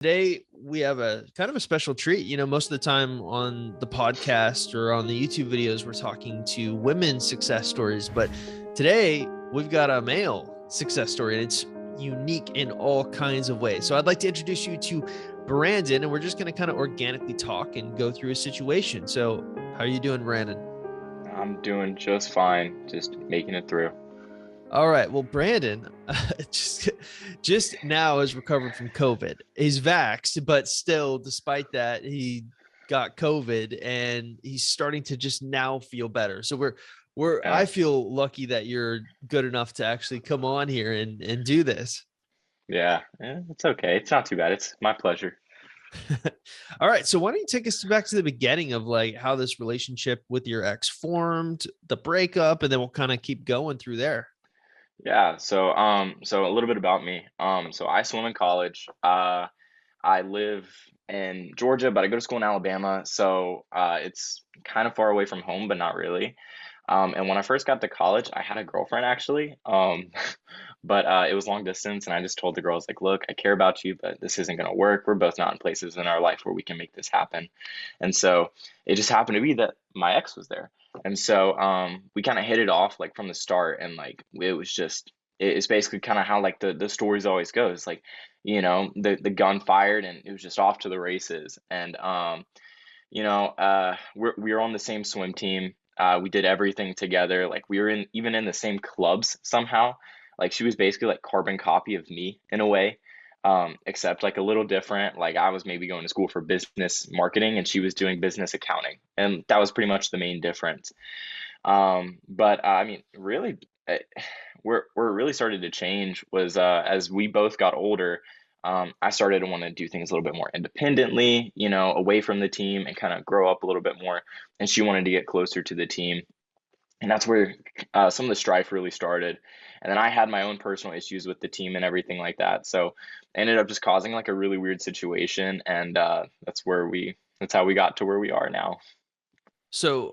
Today we have a kind of a special treat. Most of the time on the podcast or on the YouTube videos, we're talking to women's success stories, but today we've got a male success story and it's unique in all kinds of ways. So I'd like to introduce you to Brandon, and we're just going to kind of organically talk and go through a situation. So how are you doing, Brandon? I'm doing just fine, just making it through. All right. Well, Brandon just now has recovered from COVID. He's vaxxed, but still, despite that, he got COVID and he's starting to just now feel better. So I Yeah, feel lucky that you're good enough to actually come on here and do this. yeah, it's okay. It's not too bad. It's my pleasure. All right. So why don't you take us back to the beginning of like how this relationship with your ex formed, the breakup, and then we'll kind of keep going through there. So a little bit about me. So I swim in college. I live in Georgia, but I go to school in Alabama, so it's kind of far away from home, but not really. And when I first got to college, I had a girlfriend actually, but it was long distance, and I just told the girls like, "Look, I care about you, but this isn't gonna work. We're both not in places in our life where we can make this happen." And so it just happened to be that my ex was there, and so we kind of hit it off like from the start, and like it was just it's basically kind of how like the stories always goes, like the gun fired and it was just off to the races, and we were on the same swim team. We did everything together. Like we were even in the same clubs somehow. Like she was basically like carbon copy of me in a way, except like a little different. Like I was maybe going to school for business marketing and she was doing business accounting, and that was pretty much the main difference. But I mean, really, uh, where it really started to change was as we both got older. I started to want to do things a little bit more independently, away from the team and kind of grow up a little bit more. And she wanted to get closer to the team. And that's where some of the strife really started. And then I had my own personal issues with the team and everything like that. So it ended up just causing like a really weird situation. And that's how we got to where we are now. So,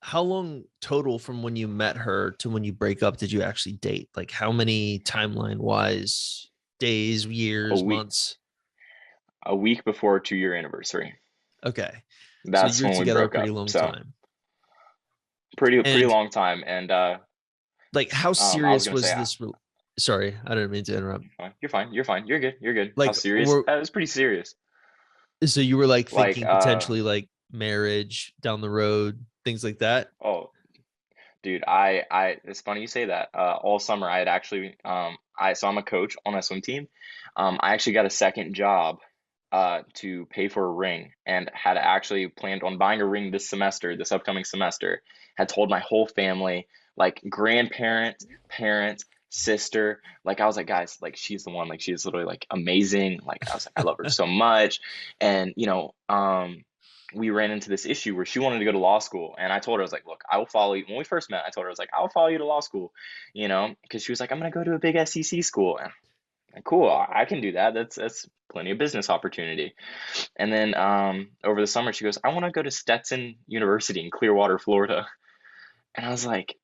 how long total from when you met her to when you break up did you actually date? Like, how many timeline wise, days, A years, week, months? a week before our 2-year anniversary. Okay. So That's you're when we together a broke pretty up. long So time. pretty And long time. And like, how I was serious gonna say, was this? Sorry, I didn't mean to interrupt. you're fine, you're fine, you're good, you're good. How Like, serious? It was pretty serious. so you were like Like, thinking potentially like marriage down the road, things like that? oh, dude, it's funny you say that. All summer I had actually, so I'm a coach on a swim team. I actually got a second job, to pay for a ring, and had actually planned on buying a ring this upcoming semester. Had told my whole family, like grandparents, parents, sister. Like I was like, guys, like she's the one. Like she's literally like amazing. Like I was like, I love her so much, and we ran into this issue where she wanted to go to law school, and I told her, I was like, look, I will follow you. When we first met, I told her, I was like, I will follow you to law school, because she was like, I'm gonna go to a big SEC school. And I'm like, cool, I can do that. That's plenty of business opportunity. And then over the summer, she goes, I want to go to Stetson University in Clearwater, Florida. And I was like,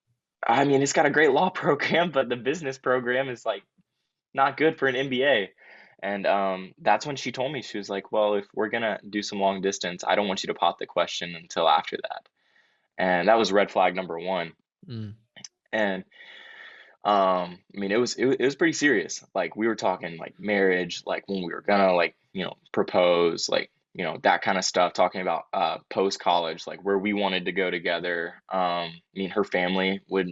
I mean, it's got a great law program, but the business program is like not good for an MBA. And that's when she told me, she was like, well, if we're gonna do some long distance, I don't want you to pop the question until after that. And that was red flag number one. Mm. And I mean, it was pretty serious. Like we were talking like marriage, like when we were gonna like propose, like that kind of stuff. Talking about post college, like where we wanted to go together. I mean, her family would,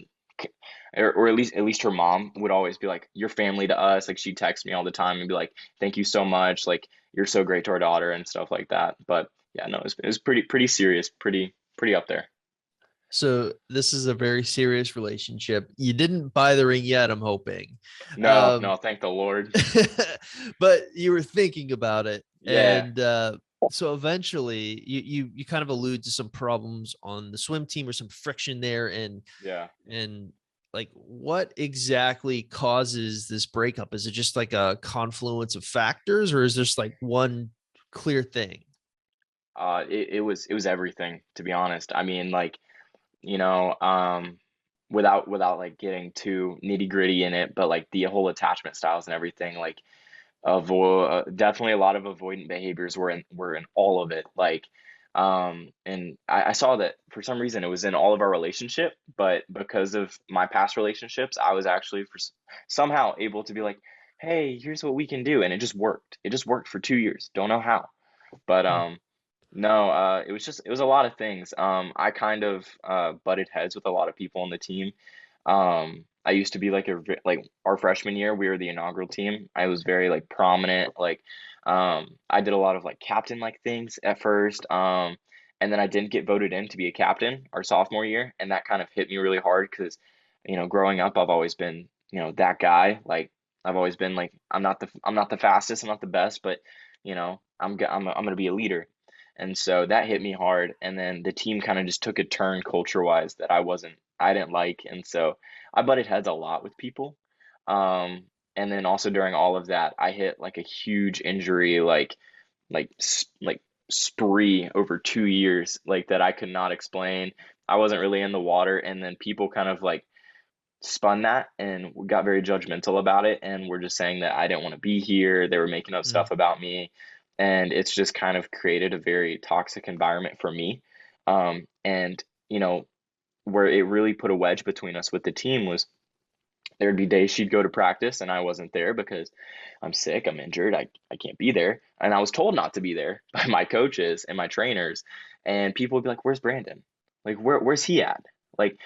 or at least her mom would always be like, "Your family to us." Like she'd text me all the time and be like, "Thank you so much. Like you're so great to our daughter," and stuff like that. But yeah, no, it was pretty serious, pretty up there. So this is a very serious relationship. You didn't buy the ring yet, I'm hoping. No, Um, no, thank the Lord. but you were thinking about it. Yeah. And so eventually you kind of allude to some problems on the swim team or some friction there. Yeah. And like what exactly causes this breakup? Is it just like a confluence of factors, or is this like one clear thing? It was everything, to be honest. I mean, like, you know, um, without like getting too nitty gritty in it, but like the whole attachment styles and everything, like Definitely a lot of avoidant behaviors were in all of it. Like, and I saw that for some reason it was in all of our relationship, but because of my past relationships, I was actually somehow able to be like, hey, here's what we can do, and it just worked. It just worked for 2 years. Don't know how, but Hmm. no, it was a lot of things. I kind of butted heads with a lot of people on the team. I used to be like like our freshman year, we were the inaugural team. I was very like prominent. Like, I did a lot of like captain like things at first. And then I didn't get voted in to be a captain our sophomore year, and that kind of hit me really hard because, growing up, I've always been, that guy. Like, I've always been like, I'm not the fastest, I'm not the best, but I'm gonna be a leader. And so that hit me hard. And then the team kind of just took a turn culture wise that I didn't like. And so I butted heads a lot with people. And then also during all of that, I hit like a huge injury, like spree over 2 years, like that I could not explain. I wasn't really in the water. And then people kind of like spun that and got very judgmental about it and were just saying that I didn't want to be here. They were making up stuff about me. And it's just kind of created a very toxic environment for me. And, where it really put a wedge between us with the team was there'd be days she'd go to practice and I wasn't there because I'm sick, I'm injured, I can't be there. And I was told not to be there by my coaches and my trainers. And people would be like, where's Brandon? Like, where's he at? Like,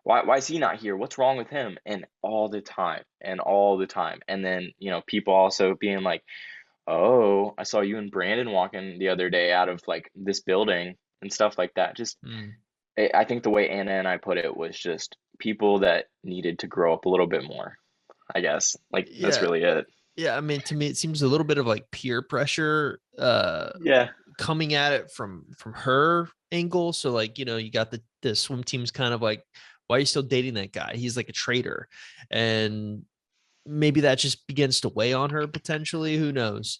why is he not here? What's wrong with him? And all the time, and all the time. And then, people also being like, oh, I saw you and Brandon walking the other day out of like this building and stuff like that. Just, Mm. I think the way Anna and I put it was just people that needed to grow up a little bit more, I guess. Like, that's Yeah. really it. Yeah. I mean, to me, it seems a little bit of like peer pressure Yeah. coming at it from her angle. So like, you got the swim team's kind of like, why are you still dating that guy? He's like a traitor. And maybe that just begins to weigh on her potentially. Who knows?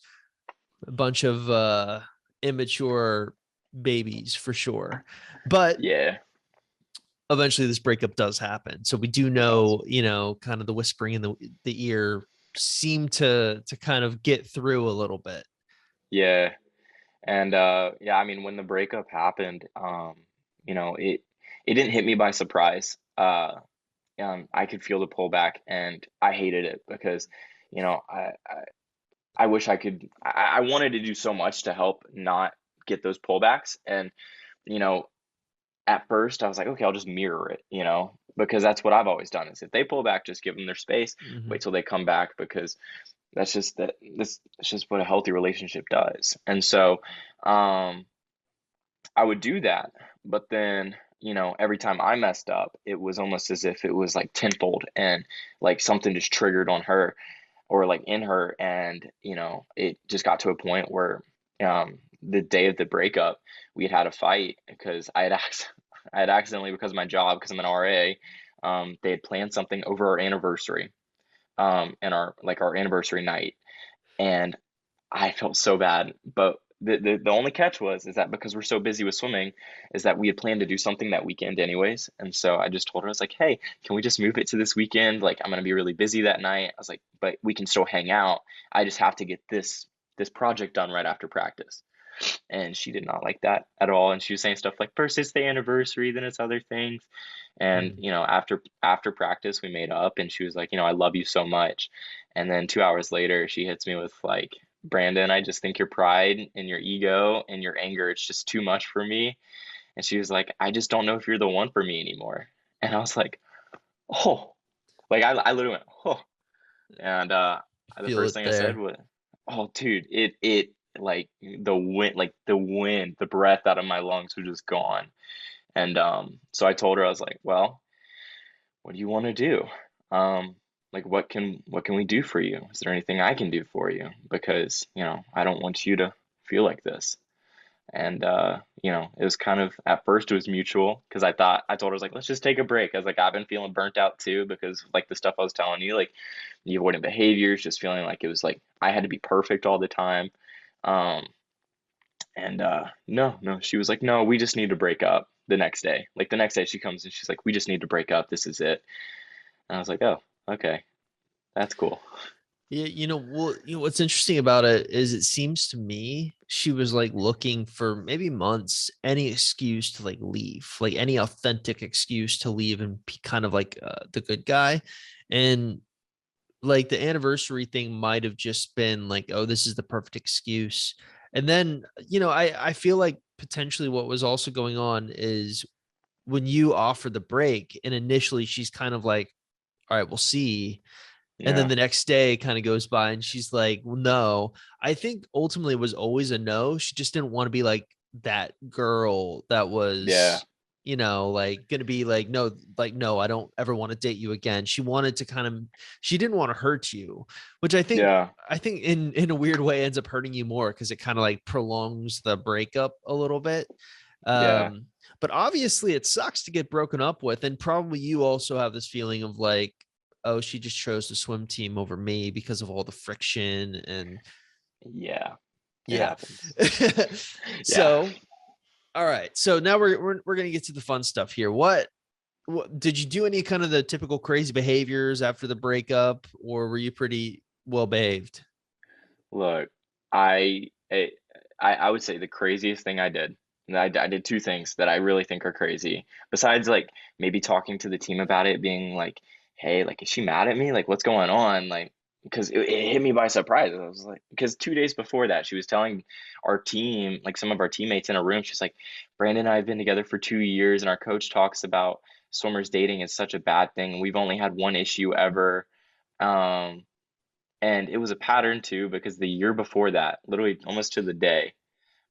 A bunch of immature babies for sure. But Yeah, eventually this breakup does happen. So we do it does. know, kind of the whispering in the ear seem to kind of get through a little bit. Yeah. And yeah, I mean, when the breakup happened, it didn't hit me by surprise. I could feel the pullback and I hated it because, you know, I wish I could, I wanted to do so much to help not get those pullbacks. And, you know, at first I was like, okay, I'll just mirror it, because that's what I've always done is if they pull back, just give them their space, Mm-hmm. wait till they come back because this it's just what a healthy relationship does. And so, um, I would do that, but then, every time I messed up, it was almost as if it was like tenfold and like something just triggered on her or like in her. And, it just got to a point where the day of the breakup, we had a fight because I had accidentally, because of my job, because I'm an RA, they had planned something over our anniversary, and our anniversary night. And I felt so bad, but the only catch is that because we're so busy with swimming, is that we had planned to do something that weekend anyways. And so I just told her, I was like, hey, can we just move it to this weekend? Like, I'm gonna be really busy that night. I was like, but we can still hang out. I just have to get this project done right after practice. And she did not like that at all. And she was saying stuff like, first it's the anniversary, then it's other things. And Mm. after practice, we made up, and she was like, I love you so much. And then 2 hours later, she hits me with like, Brandon, I just think your pride and your ego and your anger, it's just too much for me. And she was like, I just don't know if you're the one for me anymore. And I was like, oh, like I literally went, oh. And the Feel first it thing I said there. was, oh, dude, it like the breath out of my lungs was just gone. And so I told her, I was like, well, what do you want to do? Um, like what can we do for you? Is there anything I can do for you? Because, I don't want you to feel like this. And it was kind of at first it was mutual because I told her I was like, let's just take a break. I was like, I've been feeling burnt out too because like the stuff I was telling you, like the avoidant behaviors, just feeling like it was like I had to be perfect all the time. Um, and no, she was like, no, we just need to break up the next day. Like the next day she comes and she's like, we just need to break up. This is it. And I was like, oh, okay, that's cool. Yeah, well, what's interesting about it is it seems to me she was like looking for maybe months any excuse to like leave, like any authentic excuse to leave and be kind of like the good guy. And like the anniversary thing might have just been like, oh, this is the perfect excuse. And then, I feel like potentially what was also going on is when you offer the break and initially she's kind of like, all right, we'll see. And then Yeah. the next day kind of goes by and she's like, well, no. I think ultimately it was always a no. She just didn't want to be like that girl that Yeah. was, like gonna be like, no, I don't ever want to date you again. She wanted to she didn't want to hurt you, which Yeah. I think in a weird way ends up hurting you more because it kind of like prolongs the breakup a little bit. Yeah. Um, but obviously it sucks to get broken up with. And probably you also have this feeling of like, oh, she just chose the swim team over me because of all the friction and Yeah. It yeah. happens. Yeah. So, all right. So now we're gonna get to the fun stuff here. What did you do any kind of the typical crazy behaviors after the breakup, or were you pretty well behaved? Look, I, I I would say the craziest thing I did, and I did two things that I really think are crazy. Besides, like maybe talking to the team about it, being like, "Hey, like, is she mad at me? Like, what's going on?" Like, because it hit me by surprise. I was like, because 2 days before that, she was telling our team, like some of our teammates in a room, she's like, "Brandon and I have been together for 2 years, and our coach talks about swimmers dating is such a bad thing. We've only had one issue ever." Um, and it was a pattern too, because the year before that, literally almost to the day,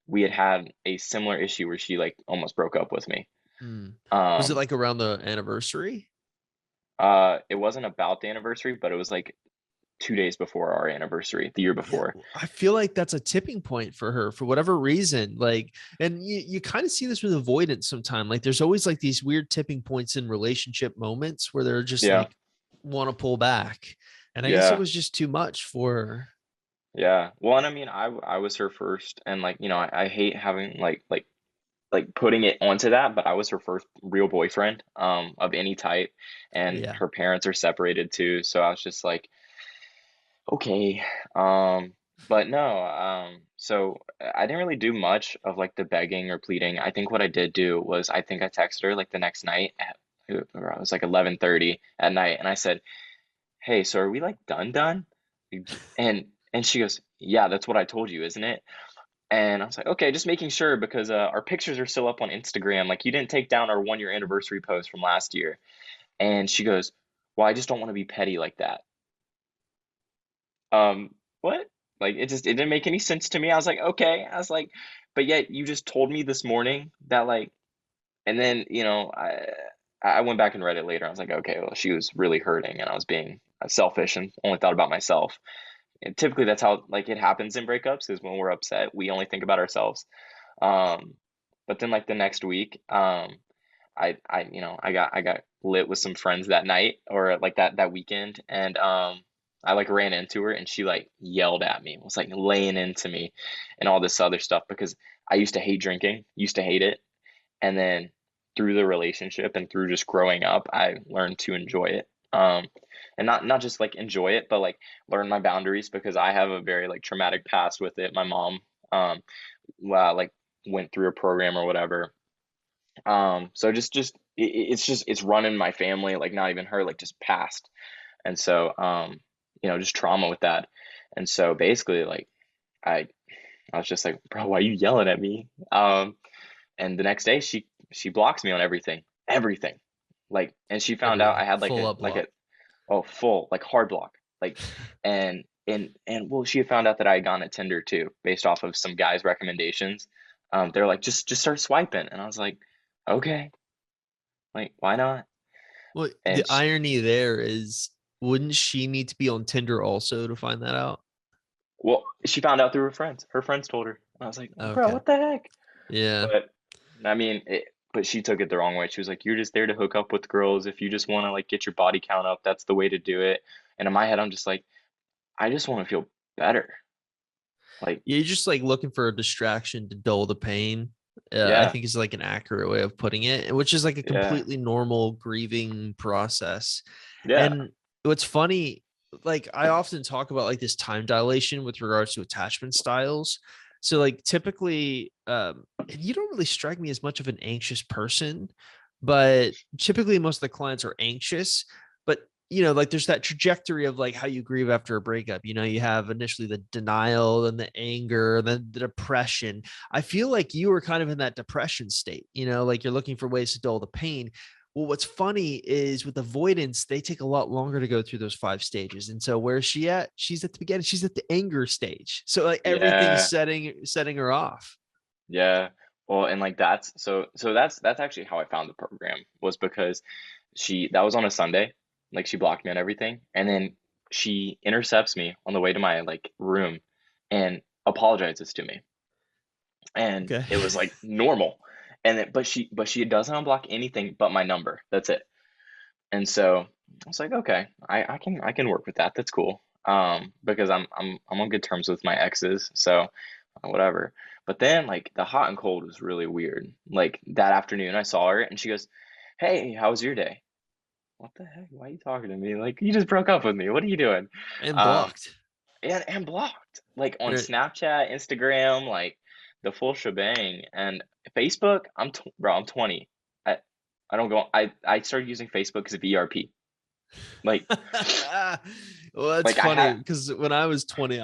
we had had a similar issue where she like almost broke up with me. Hmm. Was it Um, like around the anniversary? it wasn't about the anniversary, but it was like 2 days before our anniversary, the year Yeah, before. I feel like that's a tipping point for her for whatever reason. Like, and you kind of see this with avoidance sometimes. Like, there's always like these weird tipping points in relationship moments where they're just Yeah, like want to pull back. And I guess it yeah, was just too much for her. yeah. Well, and I mean, I was her first, and like I hate having like putting it onto that, but I was her first real boyfriend, of any type, and Yeah. her parents are separated too, so I was just like, okay. But no, so I didn't really do much of like the begging or pleading. I think what I did do was I think I texted her like the next night at it was like 11:30 at night, and I said, "Hey, so are we like done?" And she goes, "Yeah, that's what I told you, isn't it?" And I was like, "Okay, just making sure because our pictures are still up on Instagram. Like you didn't take down our 1 year anniversary post from last year." And she goes, "Well, I just don't want to be petty like that." What? Like it didn't make any sense to me. I was like, okay. I was like, but yet you just told me this morning that like, and then I went back and read it later. I was like, okay, well she was really hurting and I was being selfish and only thought about myself. And typically that's how like it happens in breakups is when we're upset, we only think about ourselves. Um, but then like the next week, I got lit with some friends that night or like that weekend, and I like ran into her and she like yelled at me, was like laying into me, and all this other stuff because I used to hate drinking, used to hate it, and then through the relationship and through just growing up, I learned to enjoy it. And not just like enjoy it, but like learn my boundaries because I have a very like traumatic past with it. My mom, um, like went through a program or whatever, so it's just it's run in my family, like not even her, like just past. And so just trauma with that. And so basically like I I was just like, bro, why are you yelling at me? And the next day she blocks me on everything. Everything. Like and she found out I Everything had full up like a block. oh full, like hard block. Like and well she had found out that I had gone at Tinder too, based off of some guys' recommendations. They're like, just start swiping. And I was like, okay. Like, why not? Well, the And sh irony there is, wouldn't she need to be on Tinder also to find that out? well, she found out through her friends. Her friends told her. I was like, bro, Okay. what the heck? Yeah. But I mean, but she took it the wrong way. She was like, you're just there to hook up with girls. If you just want to like get your body count up, that's the way to do it. And in my head, I'm just like, I just want to feel better. Like, You're just like looking for a distraction to dull the pain. I yeah, think is like an accurate way of putting it, which is like a yeah, completely normal grieving process. yeah, And what's funny, like I often talk about like this time dilation with regards to attachment styles. So like typically, and you don't really strike me as much of an anxious person, but typically most of the clients are anxious. But like there's that trajectory of like how you grieve after a breakup. You have initially the denial, then the anger, then the depression. I feel like you were kind of in that depression state, like you're looking for ways to dull the pain. Well, what's funny is with avoidance, they take a lot longer to go through those 5 stages. And so where's she at? She's at the beginning. She's at the anger stage. So like everything's Yeah, setting her off. yeah. Well, and like that's actually how I found the program, was because that was on a Sunday, like she blocked me on everything, and then she intercepts me on the way to my like room and apologizes to me. And Okay. it was like normal. And then, but she doesn't unblock anything but my number. That's it. And so I was like, okay, I can work with that. That's cool. Because I'm on good terms with my exes, so whatever. But then like the hot and cold was really weird. Like that afternoon, I saw her and she goes, "Hey, how was your day?" What the heck? Why are you talking to me? Like you just broke up with me. What are you doing? And Um, blocked. and blocked like on Right. Snapchat, Instagram, like the full shebang. And Facebook, bro, I'm 20. I I don't go. I started using Facebook because of ERP. Like Well, that's like I funny had. because when I was 20,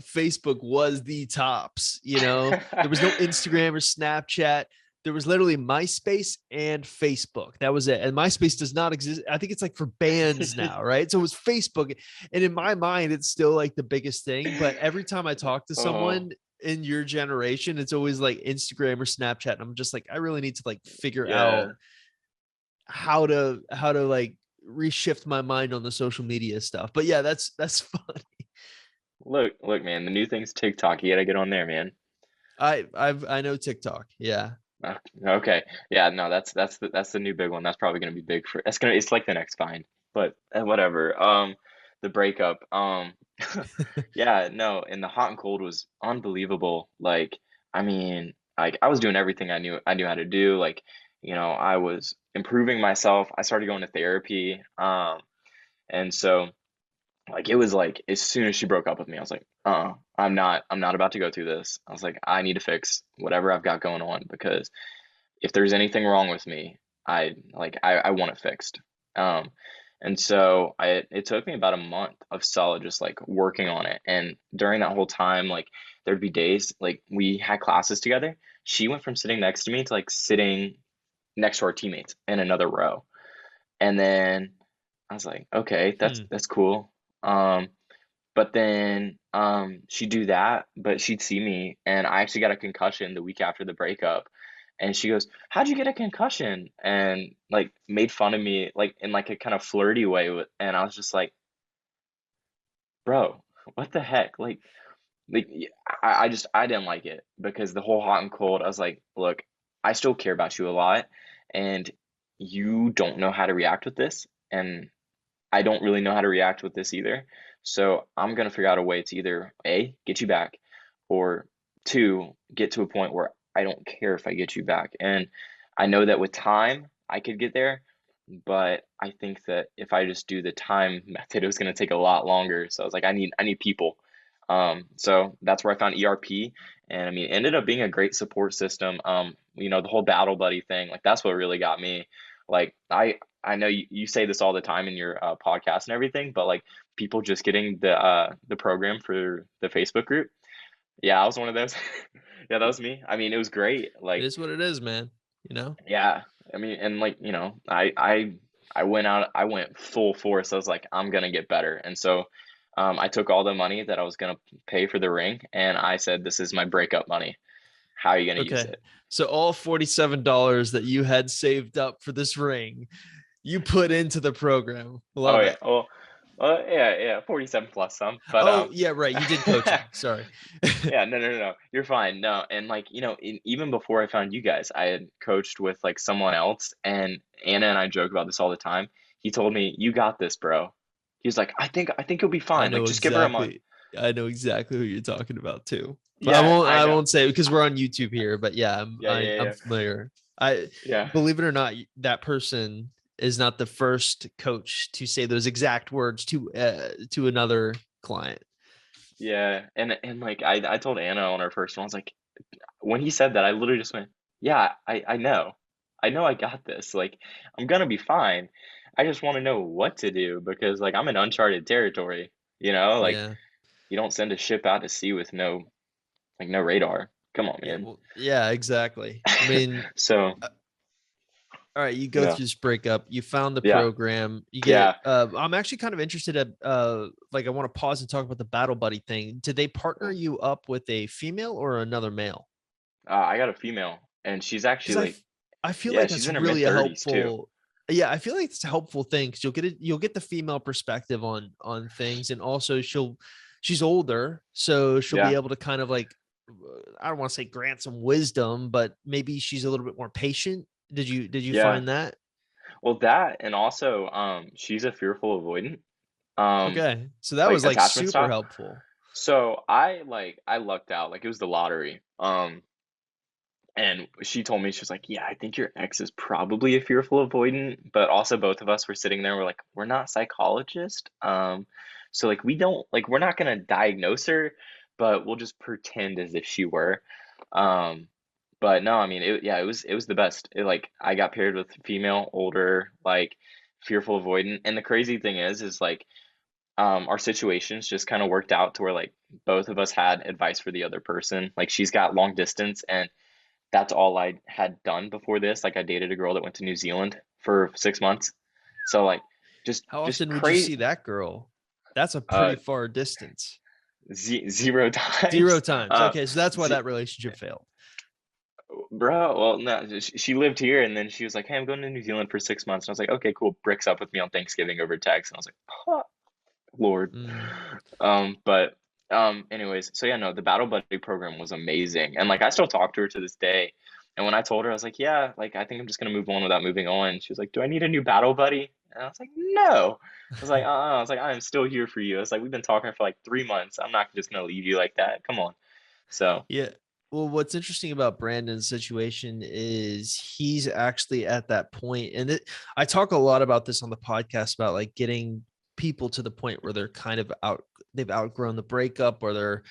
Facebook was the tops. There was no Instagram or Snapchat. There was literally MySpace and Facebook. That was it. And MySpace does not exist. I think it's like for bands now, right? So it was Facebook. And in my mind, it's still like the biggest thing. But every time I talk to Oh someone in your generation, it's always like Instagram or Snapchat. And I'm just like, I really need to like figure yeah. out how to like reshift my mind on the social media stuff. But yeah, that's fun. Look, man. The new thing's TikTok. You gotta get on there, man. I know TikTok. Yeah. Uh, Okay. Yeah. No, that's the new big one. That's probably gonna be big for. It's like the next Vine, but whatever. The breakup. Yeah. No, and the hot and cold was unbelievable. Like, I mean, like I was doing everything I knew how to do. Like, I was improving myself. I started going to therapy. And so like it was like as soon as she broke up with me, I was like, I'm not about to go through this. I was like, I need to fix whatever I've got going on because if there's anything wrong with me, I want it fixed. Um, and so it took me about a month of solid just like working on it. And during that whole time, like there'd be days like we had classes together. She went from sitting next to me to like sitting next to our teammates in another row. And then I was like, okay, that's Hmm. that's cool. Um, but then she'd do that, but she'd see me, and I actually got a concussion the week after the breakup. And she goes, "How'd you get a concussion?" And like made fun of me like in like a kind of flirty way and I was just like, "Bro, what the heck?" I didn't like it because the whole hot and cold, I was like, "Look, I still care about you a lot, and you don't know how to react with this, and I don't really know how to react with this either. So I'm gonna figure out a way to either A, get you back, or two, get to a point where I don't care if I get you back. And I know that with time I could get there, but I think that if I just do the time method, it was gonna take a lot longer. So I was like, I need people. So that's where I found ERP, and I mean, it ended up being a great support system. The whole battle buddy thing, like that's what really got me. Like I know you say this all the time in your podcast and everything, but like people just getting the program for the Facebook group. Yeah, I was one of those. Yeah, that was me. I mean, it was great. It Like, is what it is, man. yeah, I mean, and like, I went out, I went full force. I was like, I'm gonna get better. And so I took all the money that I was gonna pay for the ring and I said, this is my breakup money. How are you gonna use Okay. it? So all $47 that you had saved up for this ring, you put into the program. Oh Love yeah. it. Yeah, 47 plus some. But Oh, yeah, right. You did coaching. Sorry. yeah, no, no, no, no. You're fine. No, and like, even before I found you guys, I had coached with like someone else, and Anna and I joke about this all the time. He told me, "You got this, bro." He was like, "I think you'll be I fine. Like, know just give her a month." exactly. I know exactly who you're talking about too. But I Yeah, won't. I I know. won't say because we're on YouTube here. But yeah, I'm. Yeah, yeah, I'm yeah, familiar. I yeah. believe it or not, that person. is not the first coach to say those exact words to another client. Yeah, and like I told Anna on our first one, I was like, when he said that, I literally just went, yeah, I know. I know I got this. Like, I'm gonna be fine. I just want to know what to do because like I'm in uncharted territory, you know? Like Yeah. you don't send a ship out to sea with no radar. Come on, Yeah. man. Well, yeah, exactly. I mean, So, all right, you go yeah. through this breakup, you found the Yeah. program, you get Yeah. I'm actually kind of interested at like I want to pause and talk about the battle buddy thing. Did they partner Cool. you up with a female or another male? I got a female and she's actually Because like, I feel yeah, like she's that's in her mid really a 30s too. helpful. Yeah, I feel like it's a helpful thing because you'll get the female perspective on things, and also she's older, so she'll be Yeah. able to kind of like I don't want to say grant some wisdom, but maybe she's a little bit more patient. Did you Yeah. find that? Well, that and also she's a fearful avoidant. Um Okay, so that like was like attachment super style. helpful. So I lucked out. Like it was the lottery. And she told me, she was like, yeah, I think your ex is probably a fearful avoidant. But also both of us were sitting there, we're like, we're not psychologists. So like we don't like we're not gonna diagnose her, but we'll just pretend as if she were. Um, but no, I mean it was the best. Like I got paired with female, older, like fearful avoidant. And the crazy thing is like our situations just kind of worked out to where like both of us had advice for the other person. Like she's got long distance and that's all I had done before this. Like I dated a girl that went to New Zealand for 6 months. So like How just often would you crazy see that girl? That's a pretty uh far distance. zero Zero times. times. Uh Okay, so that's why z that relationship failed. bro, well no, she lived here and then she was like, "Hey, I'm going to New Zealand for 6 months." And I was like, "Okay, cool." Bricks up with me on Thanksgiving over text. And I was like, "Huh, Lord." Mm. But anyways, so yeah, no, the Battle Buddy program was amazing. And like I still talk to her to this day. And when I told her, I was like, yeah, like I think I'm just gonna move on without moving on. She was like, do I need a new battle buddy? And I was like, no. I was like, I was like, I'm still here for you. It's like we've been talking for like 3 months. I'm not just gonna leave you like that. Come on. So Yeah. Well, what's interesting about Brandon's situation is he's actually at that point, and I talk a lot about this on the podcast about like getting people to the point where they're kind of they've outgrown the breakup, or they're,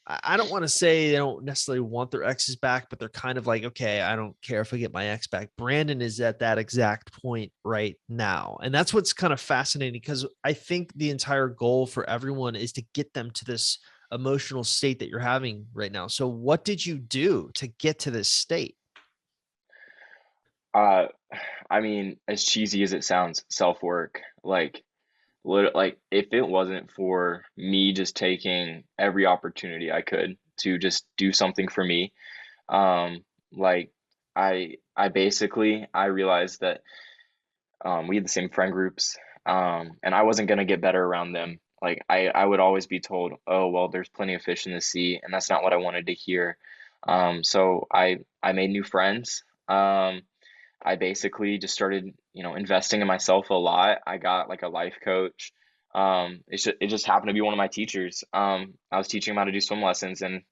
I don't want to say they don't necessarily want their exes back, but they're kind of like, okay, I don't care if I get my ex back. Brandon is at that exact point right now. And that's what's kind of fascinating because I think the entire goal for everyone is to get them to this emotional state that you're having right now. So, what did you do to get to this state? uh I mean, as cheesy as it sounds, self-work. Like if it wasn't for me just taking every opportunity I could to just do something for me, um, like I basically I realized that we had the same friend groups, and I wasn't gonna get better around them. Like I would always be told, "Oh, well, there's plenty of fish in the sea," and that's not what I wanted to hear. So I made new friends. I basically just started, investing in myself a lot. I got like a life coach. It just happened to be one of my teachers. I was teaching him how to do swim lessons, and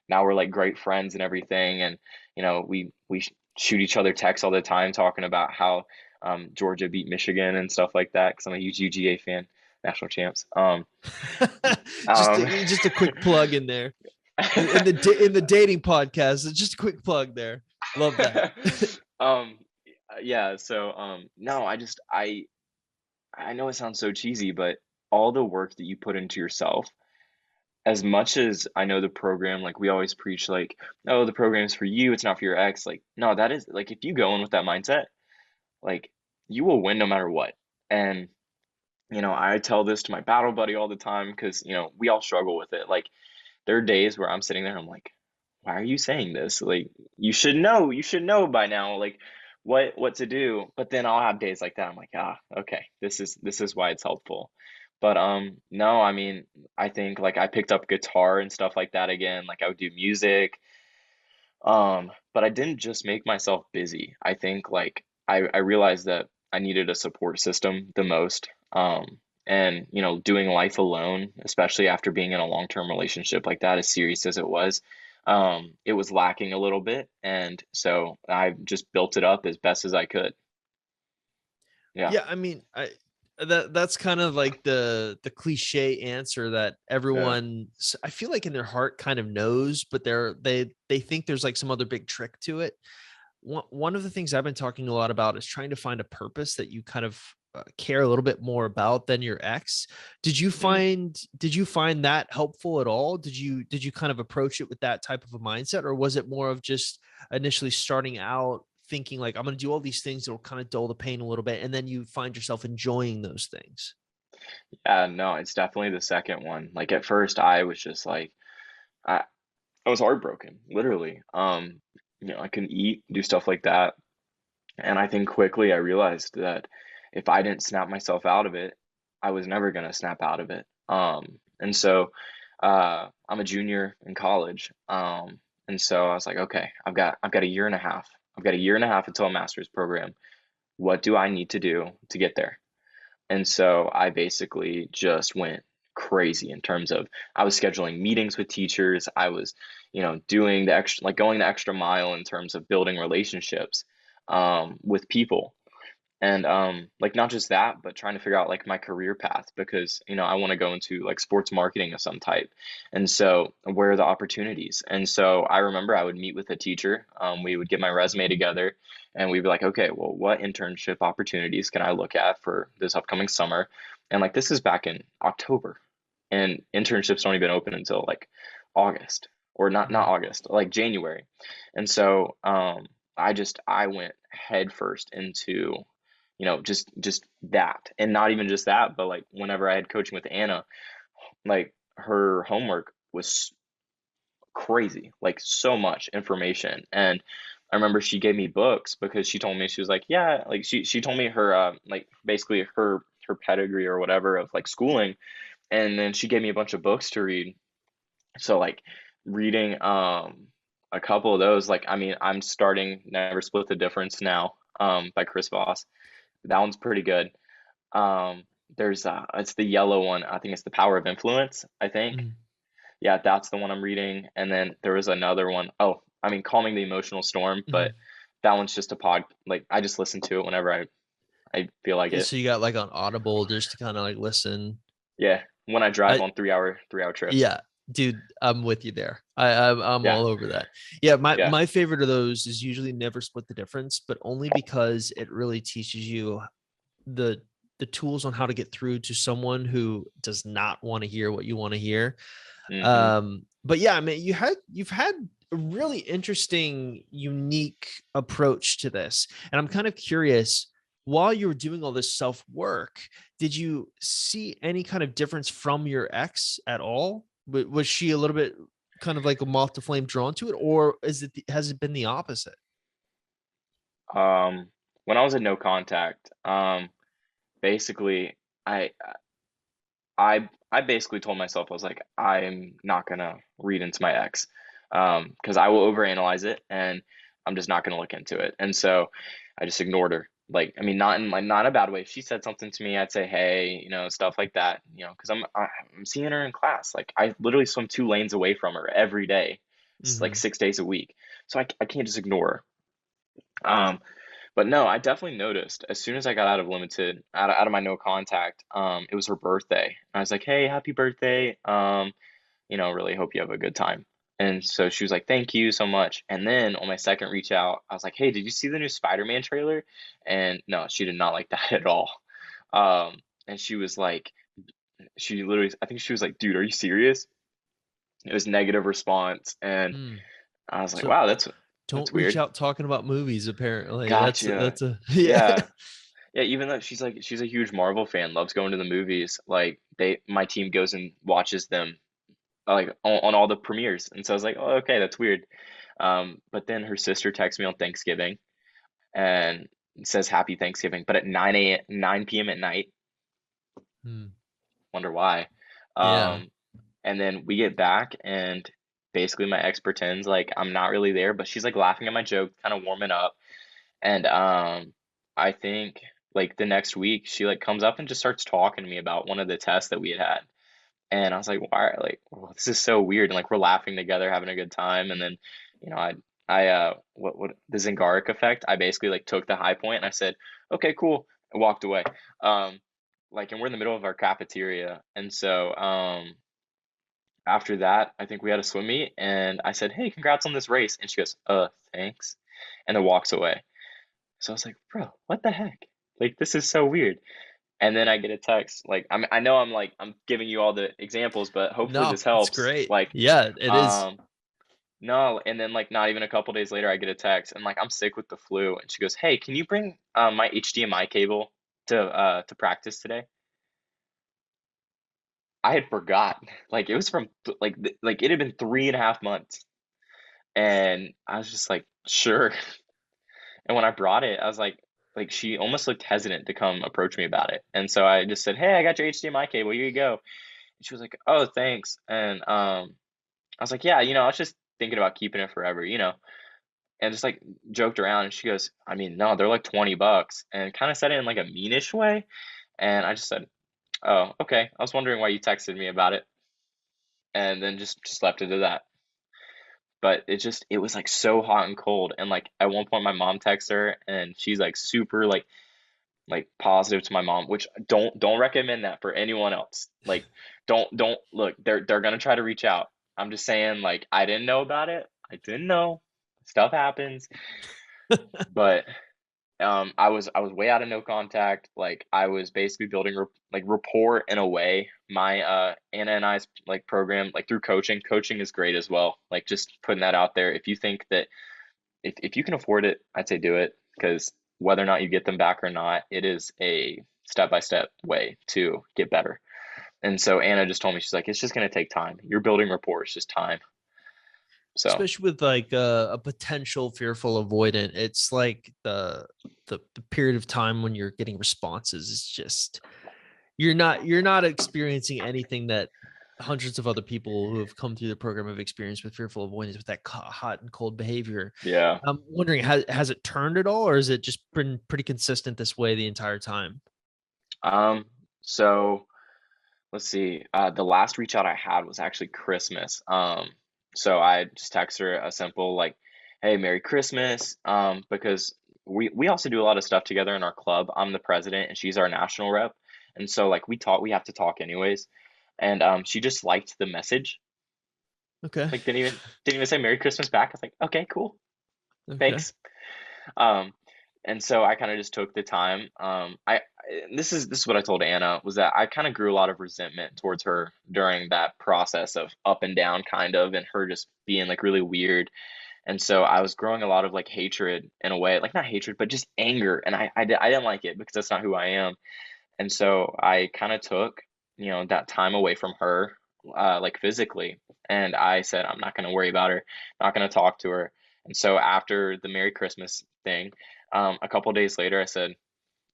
now we're like great friends and everything. And we shoot each other texts all the time, talking about how Georgia beat Michigan and stuff like that. Because I'm a huge UGA fan, national champs. just Um, just a quick plug in there in the dating podcast. Just a quick plug there. Love that. um, yeah. So no, I know it sounds so cheesy, but all the work that you put into yourself, as much as I know the program, like we always preach, like, oh, the program's for you, it's not for your ex. Like, no, that is like if you go in with that mindset, like you will win no matter what. And I tell this to my battle buddy all the time because we all struggle with it. Like there are days where I'm sitting there, I'm like, why are you saying this? Like you should know by now, like what to do. But then I'll have days like that. I'm like, okay, this is why it's helpful. But no, I mean, I think like I picked up guitar and stuff like that again. Like I would do music. But I didn't just make myself busy. I think like I realized that I needed a support system the most. And doing life alone, especially after being in a long-term relationship like that, as serious as it was lacking a little bit. And so I just built it up as best as I could. Yeah. Yeah, I mean, that's kind of like the cliche answer that Yeah. everyone I feel like in their heart kind of knows, but they think there's like some other big trick to it. One of the things I've been talking a lot about is trying to find a purpose that you kind of care a little bit more about than your ex. Mm. Did you find that helpful at all? Did you kind of approach it with that type of a mindset, or was it more of just initially starting out thinking like I'm going to do all these things that will kind of dull the pain a little bit, and then you find yourself enjoying those things? Yeah, no, it's definitely the second one. Like at first I was just like I I was heartbroken, literally. I couldn't eat, do stuff like that. And I think quickly I realized that if I didn't snap myself out of it, I was never gonna snap out of it. And so I'm a junior in college. And so I was like, okay, I've got a year and a half. I've got a year and a half until a master's program. What do I need to do to get there? And so I basically just went crazy in terms of I was scheduling meetings with teachers. I was, doing the extra, like going the extra mile in terms of building relationships with people. And like not just that, but trying to figure out like my career path because I want to go into like sports marketing of some type. And so where are the opportunities? And so I remember I would meet with a teacher. We would get my resume together and we'd be like, okay, well, what internship opportunities can I look at for this upcoming summer? And like this is back in October, and internships don't even open until like August, or not Mhm. August, like January. And so I went headfirst into just that, and not even just that, but like whenever I had coaching with Anna, like her homework was crazy, like so much information. And I remember she gave me books because she told me, she was like, yeah, like she told me her like basically her pedigree or whatever of like schooling, and then she gave me a bunch of books to read. So like reading a couple of those, like I mean I'm starting Never Split the Difference now by Chris Voss. That one's pretty good. Um, there's it's the yellow one. I think it's The Power of Influence, I think. Mhm. Yeah, that's the one I'm reading. And then there was another one. Oh, I mean, Calming the Emotional Storm, but Mhm. that one's just a pod. Like I just listen to it whenever I feel like it. So you got like on Audible just to kind of like listen. Yeah, when I drive I on three hour trips. Yeah, dude, I'm with you there. I'm Yeah, all over that. Yeah, my yeah. my favorite of those is usually Never Split the Difference, but only because it really teaches you the the tools on how to get through to someone who does not want to hear what you want to hear. Mm-hmm. But yeah, I mean, you've had a really interesting, unique approach to this. And I'm kind of curious, while you were doing all this self-work, did you see any kind of difference from your ex at all? Was she a little bit kind of like a moth to flame drawn to it, or has it been the opposite? When I was in no contact, basically, I I basically told myself I was like, I'm not gonna read into my ex, because I will overanalyze it, and I'm just not gonna look into it. And so I just ignored her. Like, I mean, not in a bad way. If she said something to me, I'd say, hey, stuff like that, because I'm seeing her in class. Like, I literally swim 2 lanes away from her every day. It's like Hmm. 6 days a week, so I can't just ignore her. But no, I definitely noticed as soon as I got out of limited, out of my no contact, it was her birthday. And I was like, "Hey, happy birthday. Really hope you have a good time." And so she was like, "Thank you so much." And then on my second reach out, I was like, "Hey, did you see the new Spider-Man trailer?" And no, she did not like that at all. And she was like, she literally, I think she was like, "Dude, are you serious?" It was negative response, and Hmm. I was like, So "Wow, that's don't reach weird." out talking about movies. Apparently, Gotcha. that's a yeah. Yeah. Yeah, even though she's a huge Marvel fan, loves going to the movies. Like my team goes and watches them like on all the premieres, and so I was like, oh, okay, that's weird. But then her sister texts me on Thanksgiving and says Happy Thanksgiving, but at 9 p.m. at night. Hmm. Wonder why. Yeah. Um, and then we get back, and basically my ex pretends like I'm not really there, but she's like laughing at my joke, kind of warming up. And I think like the next week she like comes up and just starts talking to me about one of the tests that we had had. And I was like, why? Like, well, this is so weird. And like we're laughing together, having a good time. And then, I what the Zingaric effect. I basically like took the high point and I said, okay, cool. I walked away. Um, like, and we're in the middle of our cafeteria, and so after that, I think we had a swim meet, and I said, "Hey, congrats on this race," and she goes, thanks," and then walks away. So I was like, "Bro, what the heck? Like, this is so weird." And then I get a text, like, I know I'm like I'm giving you all the examples, but hopefully No, this it's helps. great. Like, Yeah, it is. um, no, and then like not even a couple days later, I get a text, and like I'm sick with the flu, and she goes, "Hey, can you bring my HDMI cable to practice today?" I had forgotten. Like it was from like it had been 3.5 months, and I was just like, "Sure." And when I brought it, I was like she almost looked hesitant to come approach me about it, and so I just said, "Hey, I got your HDMI cable. Here you go." And she was like, "Oh, thanks." And I was like, "Yeah, I was just thinking about keeping it forever, and just like joked around." And she goes, "I mean, no, they're like $20," and kind of said it in like a meanish way. And I just said, "Oh, okay. I was wondering why you texted me about it," and then just left it at that. But it was like so hot and cold. And like at one point, my mom texts her, and she's like super like positive to my mom, which don't recommend that for anyone else. Like, don't look. They're gonna try to reach out. I'm just saying, like, I didn't know about it. I didn't know. Stuff happens, but I was way out of no contact. Like I was basically building like rapport in a way. My Anna and I's like program, like through coaching. Coaching is great as well. Like just putting that out there. If you think that if you can afford it, I'd say do it, because whether or not you get them back or not, it is a step by step way to get better. And so Anna just told me, she's like, it's just gonna take time. You're building rapport. It's just time. So Especially with like a potential fearful avoidant, it's like the period of time when you're getting responses is just you're not experiencing anything that hundreds of other people who have come through the program have experienced with fearful avoidance with that hot and cold behavior. yeah. I'm wondering, has it turned at all, or is it just been pretty consistent this way the entire time? So let's see. The last reach out I had was actually Christmas. So I just texted her a simple like, "Hey, Merry Christmas." Because we also do a lot of stuff together in our club. I'm the president and she's our national rep, and so like we talk. We have to talk anyways. And she just liked the message. Okay. Like didn't even say Merry Christmas back. I was like, "Okay, cool, Okay. thanks." Um, and so I kind of just took the time. This is what I told Anna, was that I kind of grew a lot of resentment towards her during that process of up and down, kind of, and her just being like really weird. And so I was growing a lot of like hatred in a way, like not hatred, but just anger. And I didn't like it because that's not who I am. And so I kind of took, that time away from her, like physically. And I said, I'm not going to worry about her, not going to talk to her. And so after the Merry Christmas thing, a couple days later, I said,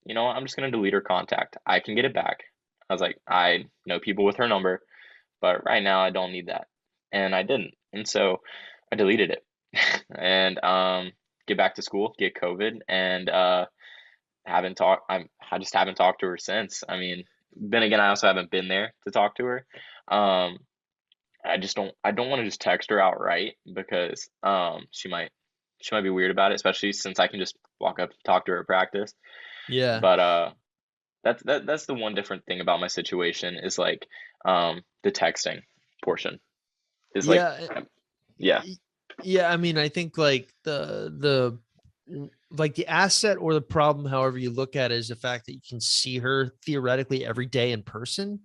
you know what, I'm just going to delete her contact. I can get it back. I was like, I know people with her number, but right now I don't need that. And I didn't. And so I deleted it. And get back to school, get COVID, and haven't talked. I just haven't talked to her since. I mean, then again, I also haven't been there to talk to her. Um, I just don't. I don't want to just text her outright, because she might be weird about it, especially since I can just walk up and talk to her at practice. Yeah. But that's the one different thing about my situation, is like the texting portion is like, Yeah. yeah, Yeah, I mean, I think like like the asset or the problem, however you look at it, is the fact that you can see her theoretically every day in person.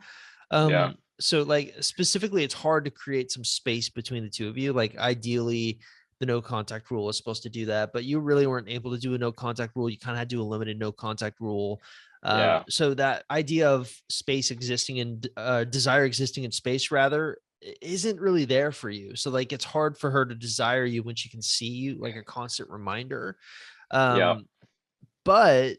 yeah, So like specifically, it's hard to create some space between the two of you. Like ideally, the no contact rule is supposed to do that, but you really weren't able to do a no contact rule. You kind of had to do a limited no contact rule. yeah, So that idea of space existing and desire existing in space rather isn't really there for you. So like it's hard for her to desire you when she can see you, like a constant reminder. yeah, Um, but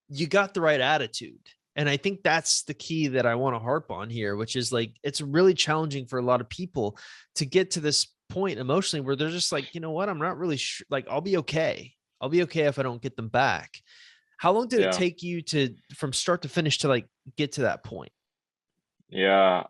you got the right attitude. And I think that's the key that I want to harp on here, which is like it's really challenging for a lot of people to get to this point emotionally where they're just like, you know what, I'm not really sure. Like, I'll be okay. I'll be okay if I don't get them back. How long did it yeah, take you to from start to finish to like get to that point? yeah.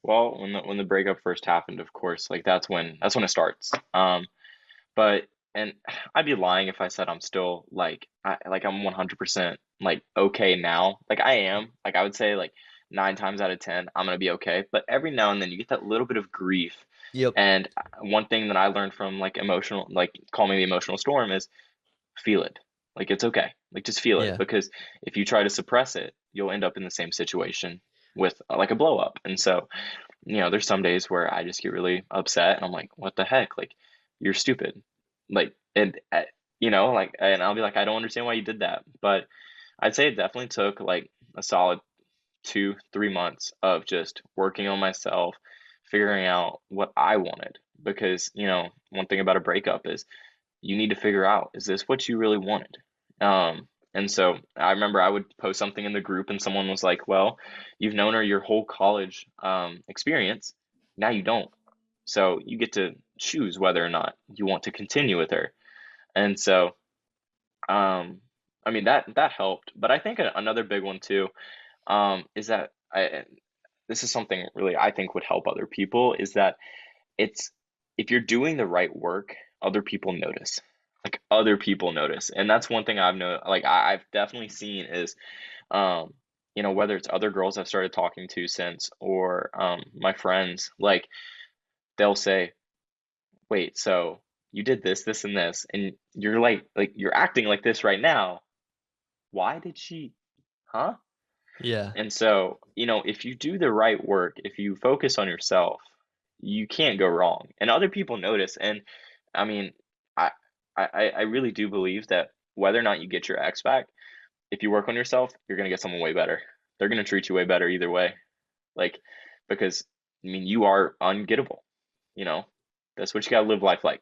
Well, when the breakup first happened, of course, like that's when it starts. But and I'd be lying if I said I'm still like I'm 100% like okay now. Like I am. Like I would say like 9 times out of 10 I'm gonna be okay. But every now and then you get that little bit of grief. Yep. And one thing that I learned from like call me the emotional storm is feel it. Like it's okay. Like just feel it Yeah. because if you try to suppress it, you'll end up in the same situation with like a blow up. And so, there's some days where I just get really upset and I'm like, what the heck? Like you're stupid. Like like and I'll be like, I don't understand why you did that. But I'd say it definitely took like a solid 2, 3 months of just working on myself, figuring out what I wanted. Because, one thing about a breakup is you need to figure out, is this what you really wanted? And so I remember I would post something in the group and someone was like, well, you've known her your whole college experience. Now you don't. So you get to choose whether or not you want to continue with her. And so, I mean, that helped. But I think another big one too, is that this is something really I think would help other people is that it's if you're doing the right work, other people notice. Like other people notice. And that's one thing I've definitely seen is whether it's other girls I've started talking to since or my friends, like they'll say, wait, so you did this, this, and this, and you're like you're acting like this right now. Why did she, huh? Yeah. And so, if you do the right work, if you focus on yourself, you can't go wrong. And other people notice. And I mean, I I really do believe that whether or not you get your ex back, if you work on yourself, you're gonna get someone way better. They're gonna treat you way better either way. Like, because I mean, you are ungettable. You know, that's what you gotta live life like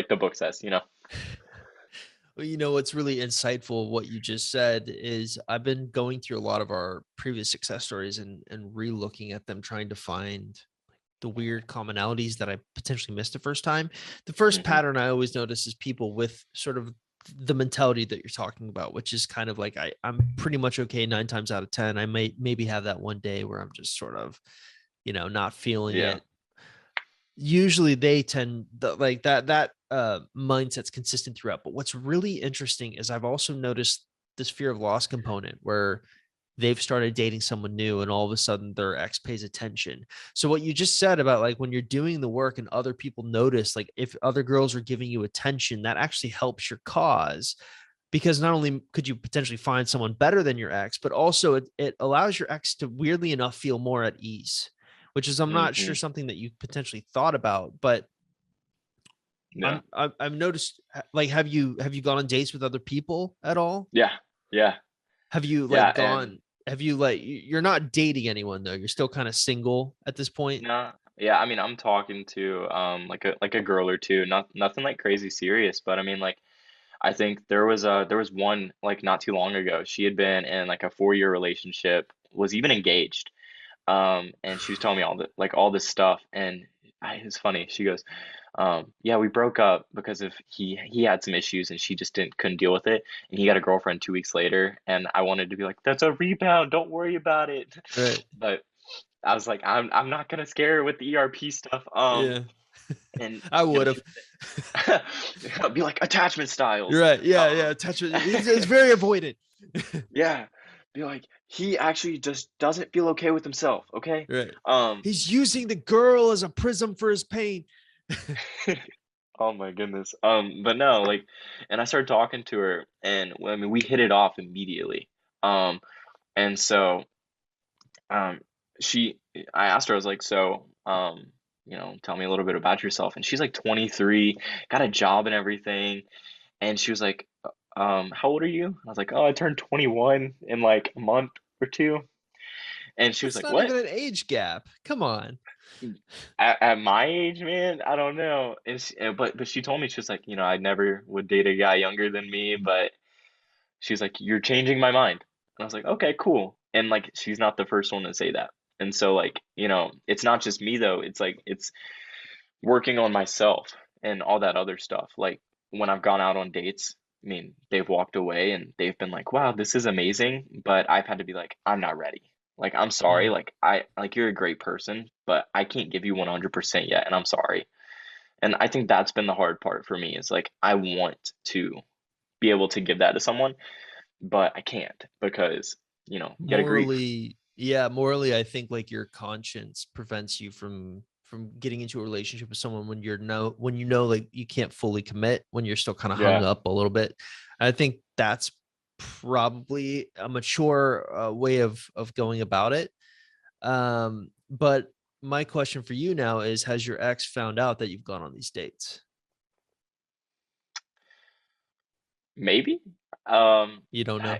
the book says. Well, what's really insightful, what you just said, is I've been going through a lot of our previous success stories and re-looking at them, trying to find the weird commonalities that I potentially missed the first time. The first Hmm. pattern I always notice is people with sort of the mentality that you're talking about, which is kind of like I'm pretty much okay 9 times out of 10. I may maybe have that one day where I'm just sort of, not feeling Yeah. it. Usually they tend like that mindset's consistent throughout. But what's really interesting is I've also noticed this fear of loss component where they've started dating someone new and all of a sudden their ex pays attention. So what you just said about like when you're doing the work and other people notice, like if other girls are giving you attention, that actually helps your cause, because not only could you potentially find someone better than your ex, but also it allows your ex to weirdly enough feel more at ease, which is I'm not sure Hmm. something that you potentially thought about. But Yeah. I've noticed, like, have you gone on dates with other people at all? Yeah. Yeah. Have you Yeah. like And gone? Have you like you're not dating anyone though? You're still kind of single at this point. no, yeah, I mean, I'm talking to like a girl or two, nothing like crazy serious, but I mean like I think there was one like not too long ago. She had been in like a 4-year relationship, was even engaged. And she was telling me all this stuff, and it's funny. She goes, yeah, we broke up because of he had some issues and she just didn't couldn't deal with it, and he got a girlfriend 2 weeks later, and I wanted to be like, that's a rebound, don't worry about it. Right. But I was like, I'm not gonna scare her with the ERP stuff. Yeah. And I would she have. would say, be like attachment You're styles. right. Yeah. Yeah. Um, Attachment. It's very avoidant. yeah, be like he actually just doesn't feel okay with himself. Okay. Right. Um, He's using the girl as a prism for his pain. oh my goodness. But no, like, and I started talking to her, and well, I mean, we hit it off immediately. Um, and so, um, she, I asked her, I was like, so, tell me a little bit about yourself. And she's like 23, got a job and everything. And she was like, how old are you? I was like, oh, I turned 21 in like a month or two. And she was That's like, not what? even an age gap. Come on. At my age, man, I don't know. But she told me, she was like, I never would date a guy younger than me, but she was like, you're changing my mind. And I was like, okay, cool. And like, she's not the first one to say that. And so like, it's not just me though. It's like it's working on myself and all that other stuff. Like when I've gone out on dates, I mean, they've walked away and they've been like, wow, this is amazing. But I've had to be like, I'm not ready. Like, I'm sorry. Mm. Like, you're a great person, but I can't give you 100% yet. And I'm sorry. And I think that's been the hard part for me is like I want to be able to give that to someone, but I can't because, you got to grieve. Morally, I think like your conscience prevents you from getting into a relationship with someone when when you know like you can't fully commit, when you're still kind of hung Yeah. up a little bit. I think that's probably a mature way of going about it. But my question for you now is, has your ex found out that you've gone on these dates? Maybe. Um, You don't I, know.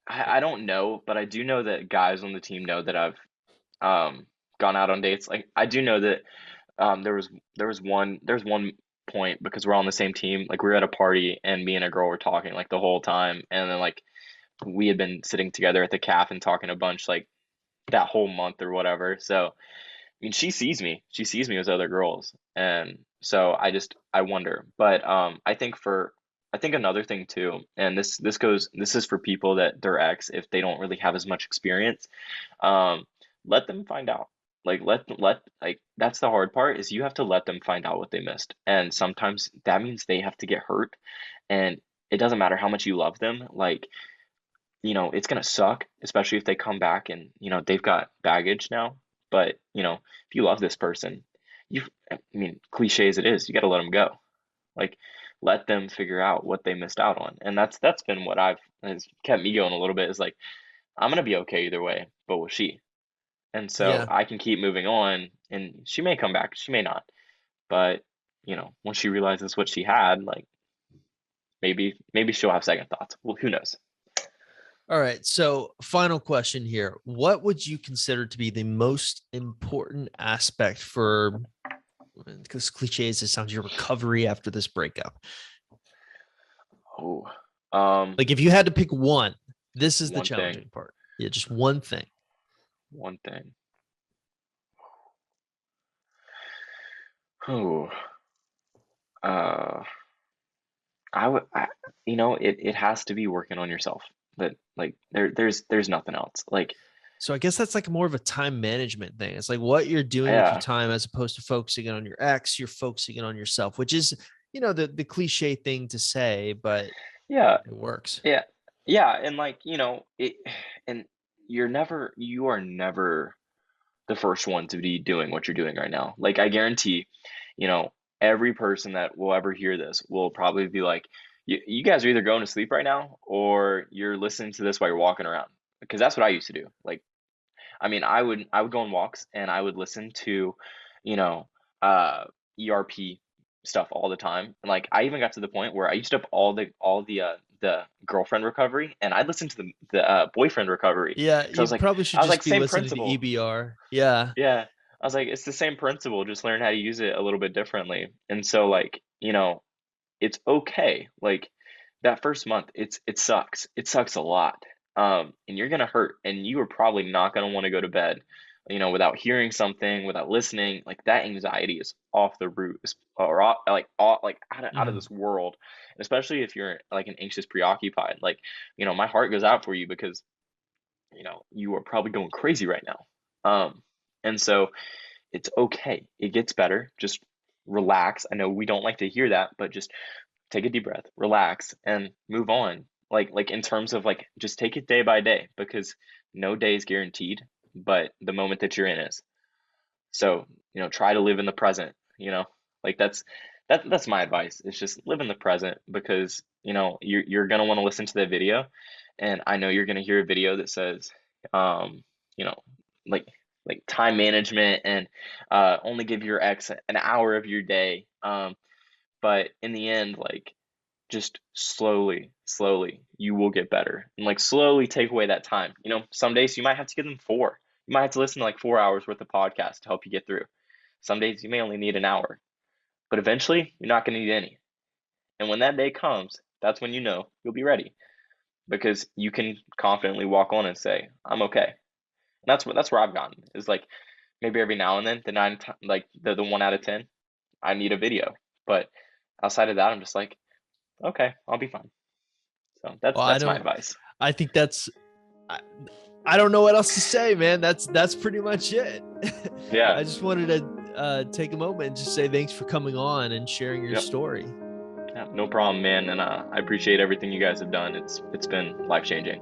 I don't know, but I do know that guys on the team know that I've um gone out on dates. Like I do know that there's one point because we're on the same team. Like we were at a party and me and a girl were talking like the whole time, and then like we had been sitting together at the calf and talking a bunch like that whole month or whatever. So I mean, she sees me. She sees me with other girls, and so I wonder. But I think another thing too, and this is for people that their ex, if they don't really have as much experience, um, let them find out. Like like that's the hard part is you have to let them find out what they missed, and sometimes that means they have to get hurt, and it doesn't matter how much you love them. Like it's gonna suck, especially if they come back and they've got baggage now. But if you love this person, I mean, cliche as it is, you got to let them go. Like, let them figure out what they missed out on, and that's been what has kept me going a little bit. Is like I'm gonna be okay either way, but will she? And so Yeah. I can keep moving on, and she may come back, she may not, but once she realizes what she had, like maybe she'll have second thoughts. Well, who knows? All right. So, final question here. What would you consider to be the most important aspect for, because cliche as it sounds, your recovery after this breakup? Oh, Like, if you had to pick one, this is the one thing, challenging part. Yeah, just one thing. one thing. Oh, uh, it has to be working on yourself. But like there's nothing else. Like, So, I guess that's like more of a time management thing. It's like what you're doing with your yeah, time as opposed to focusing on your ex, you're focusing on yourself, which is, the cliche thing to say, but yeah, it works. yeah, yeah, and like, and you are never the first one to be doing what you're doing right now. Like, I guarantee, you know, every person that will ever hear this will probably be like, you guys are either going to sleep right now or you're listening to this while you're walking around. Because that's what I used to do. Like, I mean, I would go on walks and I would listen to, you know, uh, ERP stuff all the time. And like I even got to the point where I used up all the girlfriend recovery and I'd listen to the boyfriend recovery Yeah, because I you was like probably should I was like just be same listening to principle. EBR. Yeah. Yeah. I was like, it's the same principle, just learn how to use it a little bit differently. And so like, it's okay. Like that first month, it sucks. It sucks a lot. And you're gonna hurt, and you are probably not gonna want to go to bed, without hearing something, without listening. Like that anxiety is off the roof, or like out of Mhm. this world. And especially if you're like an anxious, preoccupied. Like, my heart goes out for you because you are probably going crazy right now. And so it's okay. It gets better. Just relax. I know we don't like to hear that, but just take a deep breath, relax, and move on. Like in terms of like just take it day by day because no day is guaranteed, but the moment that you're in is. So, try to live in the present, Like that's my advice. It's just live in the present because, you're gonna want to listen to that video and I know you're gonna hear a video that says you know, like time management and only give your ex an hour of your day. But in the end, like just slowly, you will get better. And like slowly take away that time. Some days you might have to give them 4. You might have to listen to like 4 hours worth of podcast to help you get through. Some days you may only need an hour, but eventually you're not going to need any. And when that day comes, that's when you'll be ready because you can confidently walk on and say, "I'm okay." And that's where I've gotten is like maybe every now and then like the 1 out of 10, I need a video, but outside of that, I'm just like, okay, I'll be fine. So that's Well, that's my advice. I think I, I don't know what else to say, man. That's pretty much it. Yeah. I just wanted to take a moment and just say thanks for coming on and sharing your Yep. story. Yeah, no problem, man. And I appreciate everything you guys have done. It's been life changing.